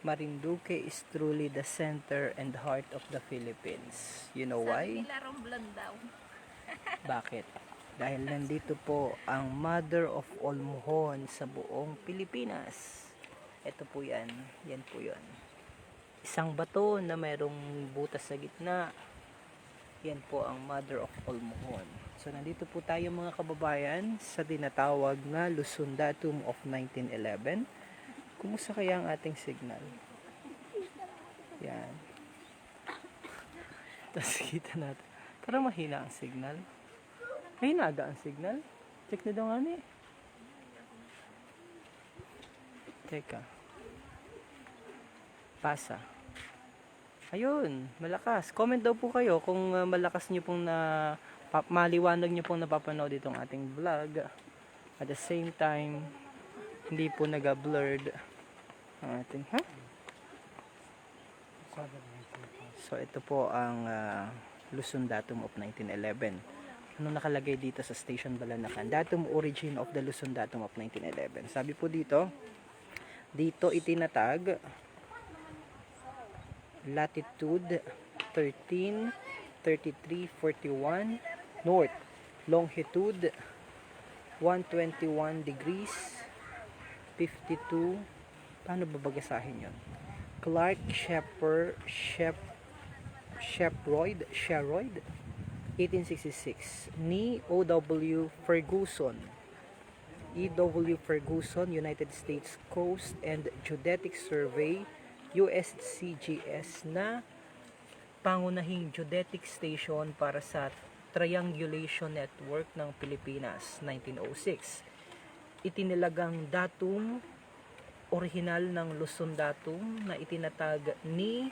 Marinduque is truly the center and heart of the Philippines. You know why? Sabi nila Romblon daw. Bakit? Dahil nandito po ang mother of all muhon sa buong Pilipinas. Ito po yan. Yan po yan. Isang bato na mayroong butas sa gitna. Yan po ang mother of all muhon. So nandito po tayo mga kababayan sa tinatawag na Luzon Datum of 1911. Kumusta kaya ang ating signal? Yan. Tapos kita natin. Parang mahina ang signal. Mahina aga ang signal. Check na daw nga ni. Teka. Pasa. Ayun, malakas. Comment daw po kayo kung malakas nyo pong maliwanag nyo pong napapanood itong ating vlog. At the same time, hindi po naga-blurred ang ating, So ito po ang Luzon Datum of 1911. Ano nakalagay dito sa Station Balanacan? Datum origin of the Luzon Datum of 1911. Sabi po dito itinatag latitude 13, 33, 41 north, longitude 121 degrees 52, paano babagasahin yun? Clark Shephroyd 1866 ni O.W. Ferguson, United States Coast and Geodetic Survey, USCGS, na pangunahing geodetic station para sa Triangulation Network ng Pilipinas, 1906. Itinilagang datum orihinal ng Luzon Datum na itinatag ni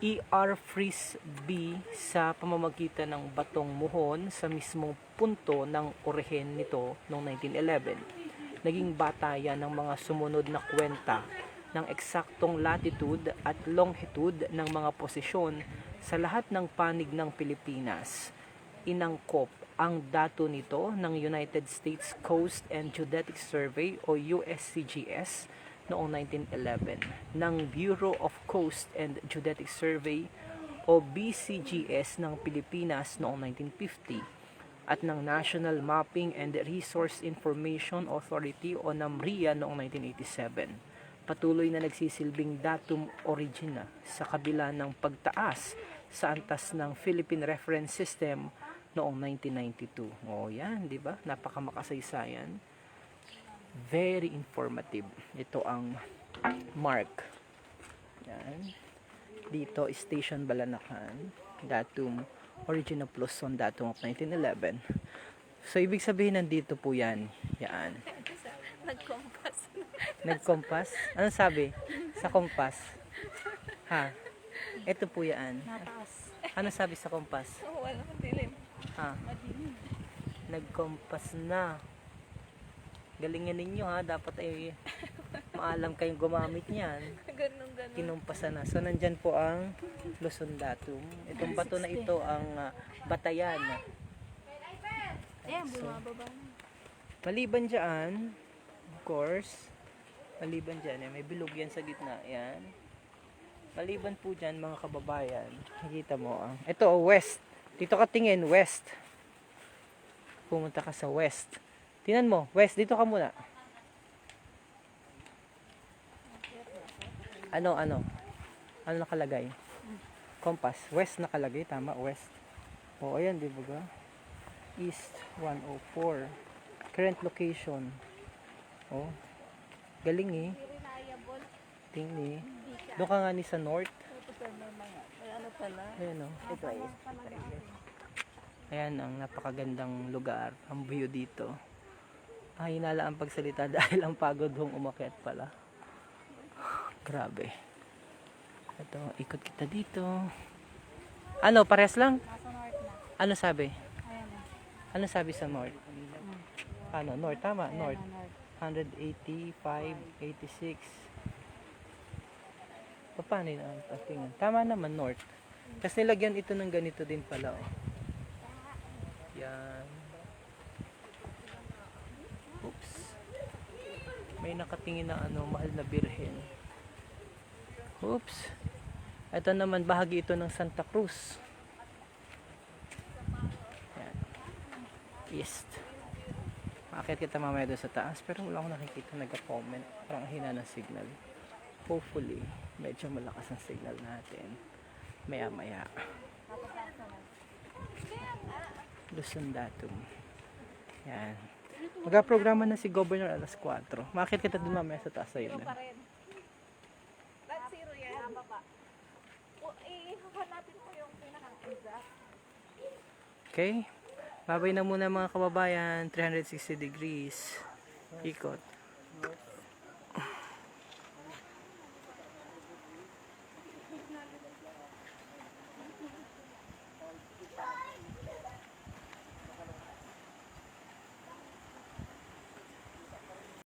E.R. Frisbee sa pamamagitan ng batong muhon sa mismong punto ng orihin nito noong 1911. Naging batayan ng mga sumunod na kwenta ng eksaktong latitude at longitude ng mga posisyon sa lahat ng panig ng Pilipinas. Inangkop ang dato nito ng United States Coast and Geodetic Survey o USCGS noong 1911, ng Bureau of Coast and Geodetic Survey o BCGS ng Pilipinas noong 1950, at ng National Mapping and Resource Information Authority o NAMRIA noong 1987. Patuloy na nagsisilbing datum origina sa kabila ng pagtaas sa antas ng Philippine Reference System noong 1992. O yan, di ba? Napakamakasaysayan. Very informative. Ito ang mark. Yan. Dito, Station Balanacan. Datum, origin of Luzon, datum of 1911. So, ibig sabihin nandito po yan. Yan. Nagkompas. Nagkompas? Anong sabi? Sa kompas? Ha? Ito po yan. Nataas. Ano sabi sa kompas? Oh, wala madilim. Ha? Madilim. Nagkompas na. Galingan ninyo ha. Dapat ay maalam kayong gumamit niyan. Ganun. Kinumpasan na. So, nandyan po ang Luzon Datum. Itong bato na ito ang batayan. Ayan, bumababa na. Maliban dyan, of course, maliban dyan, may bilog yan sa gitna. Yan. Maliban po dyan, mga kababayan, nakikita mo, ito, west. Dito ka tingin, west. Pumunta ka sa west. Tingnan mo, west, dito ka muna. Ano nakalagay? Compass, west nakalagay, tama, west. O, ayan, di ba? East 104. Current location. Oh. Galing eh. Tingin eh. Doon ka nga ni sa north. Ano pala? Ayan o. Ito ay. Ayan ang napakagandang lugar. Ang view dito. Hinala ang pagsalita dahil ang pagod hong umakyat pala. Grabe. Ito, ikot kita dito. Ano, parehas lang? Nasa north na. Ano sabi? Ayan na. Ano sabi sa north? Ano, north, tama, Ayan north. na, north. 185, 86. Paano yun ang tingin? Tama naman, north. Tapos nilagyan ito ng ganito din pala, oh. Yan. Oops. May nakatingin na mahal na birhen. Oops. Ito naman, bahagi ito ng Santa Cruz. Yan. East. Makakit kita mamaya doon sa taas, pero wala akong nakikita nag-comment. Parang hina ng signal. Hopefully, medyo malakas ang signal natin. Maya-maya. Luzon Datum. Yan. Magka-programa na si Governor alas 4. Makakit kita doon mamaya sa taas ayun na. Lahat zero yan. Baba. Ihahanapin mo yung pinaka-exact. Okay? Babay na muna mga kababayan. 360 degrees. Ikot.